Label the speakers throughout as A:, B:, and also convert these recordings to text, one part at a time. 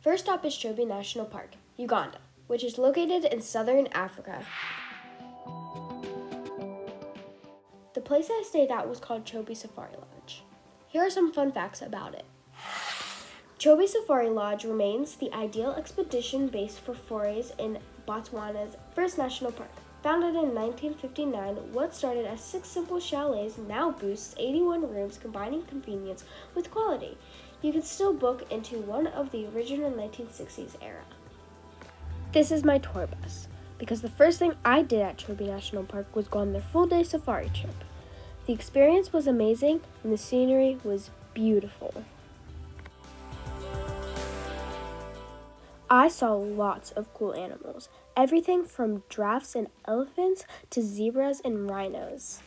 A: First stop is Chobe National Park, Uganda, which is located in southern Africa. The place I stayed at was called Chobe Safari Lodge. Here are some fun facts about it. Chobe Safari Lodge remains the ideal expedition base for forays in Botswana's first national park. Founded in 1959, what started as 6 simple chalets now boasts 81 rooms, combining convenience with quality. You can still book into one of the original 1960s era. This is my tour bus, because the first thing I did at Chobe National Park was go on their full-day safari trip. The experience was amazing, and the scenery was beautiful. I saw lots of cool animals, everything from giraffes and elephants to zebras and rhinos.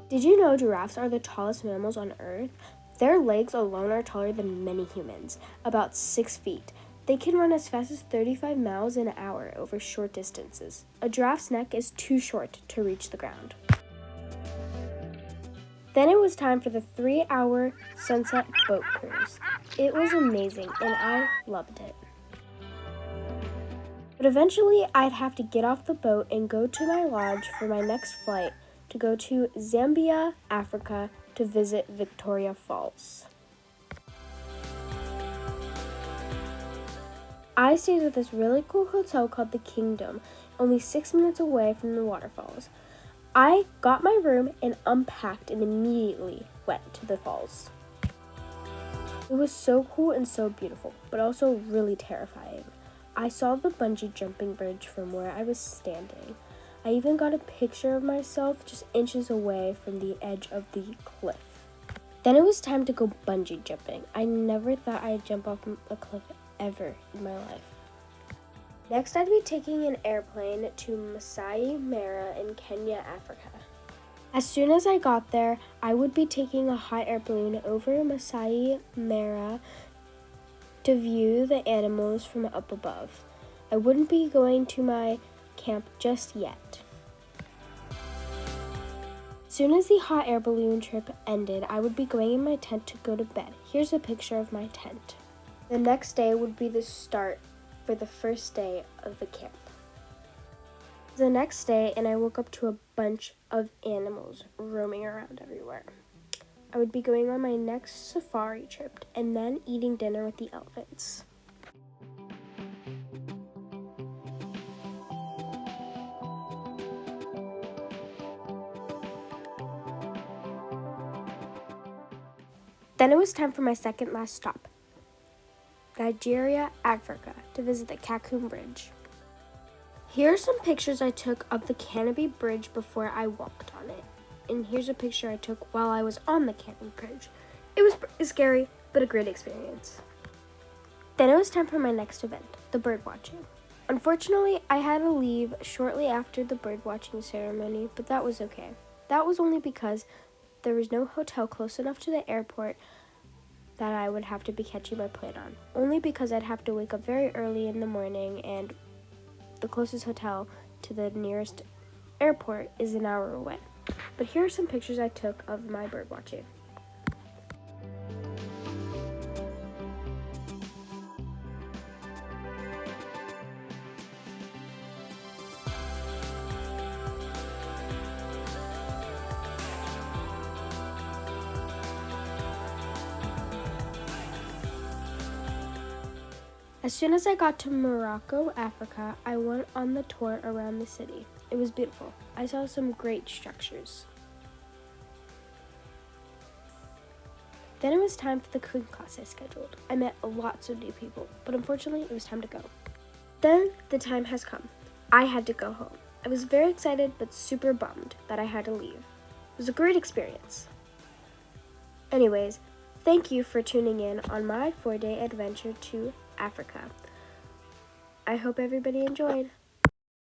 A: Did you know giraffes are the tallest mammals on Earth? Their legs alone are taller than many humans, about 6 feet. They can run as fast as 35 miles an hour over short distances. A giraffe's neck is too short to reach the ground. Then it was time for the 3-hour sunset boat cruise. It was amazing, and I loved it. But eventually, I'd have to get off the boat and go to my lodge for my next flight to go to Zambia, Africa, to visit Victoria Falls. I stayed at this really cool hotel called The Kingdom, only 6 minutes away from the waterfalls. I got my room and unpacked and immediately went to the falls. It was so cool and so beautiful, but also really terrifying. I saw the bungee jumping bridge from where I was standing. I even got a picture of myself just inches away from the edge of the cliff. Then it was time to go bungee jumping. I never thought I'd jump off a cliff ever in my life. Next, I'd be taking an airplane to Masai Mara in Kenya, Africa. As soon as I got there, I would be taking a hot air balloon over Masai Mara to view the animals from up above. I wouldn't be going to my camp just yet. As soon as the hot air balloon trip ended, I would be going in my tent to go to bed. Here's a picture of my tent. The next day would be the start for the first day of the camp. The next day, and I woke up to a bunch of animals roaming around everywhere. I would be going on my next safari trip and then eating dinner with the elephants. Then it was time for my second last stop, Nigeria, Africa, to visit the Kakum Bridge. Here are some pictures I took of the Canopy Bridge before I walked on it. And here's a picture I took while I was on the Canopy Bridge. It was scary, but a great experience. Then it was time for my next event, the bird watching. Unfortunately, I had to leave shortly after the bird watching ceremony, but that was okay. That was only because there was no hotel close enough to the airport that I would have to be catching my plane on. Only because I'd have to wake up very early in the morning, and the closest hotel to the nearest airport is an hour away. But here are some pictures I took of my bird watching. As soon as I got to Morocco, Africa, I went on the tour around the city. It was beautiful. I saw some great structures. Then it was time for the cooking class I scheduled. I met lots of new people, but unfortunately it was time to go. Then the time has come. I had to go home. I was very excited but super bummed that I had to leave. It was a great experience. Anyways, thank you for tuning in on my 4-day adventure to Africa. I hope everybody enjoyed.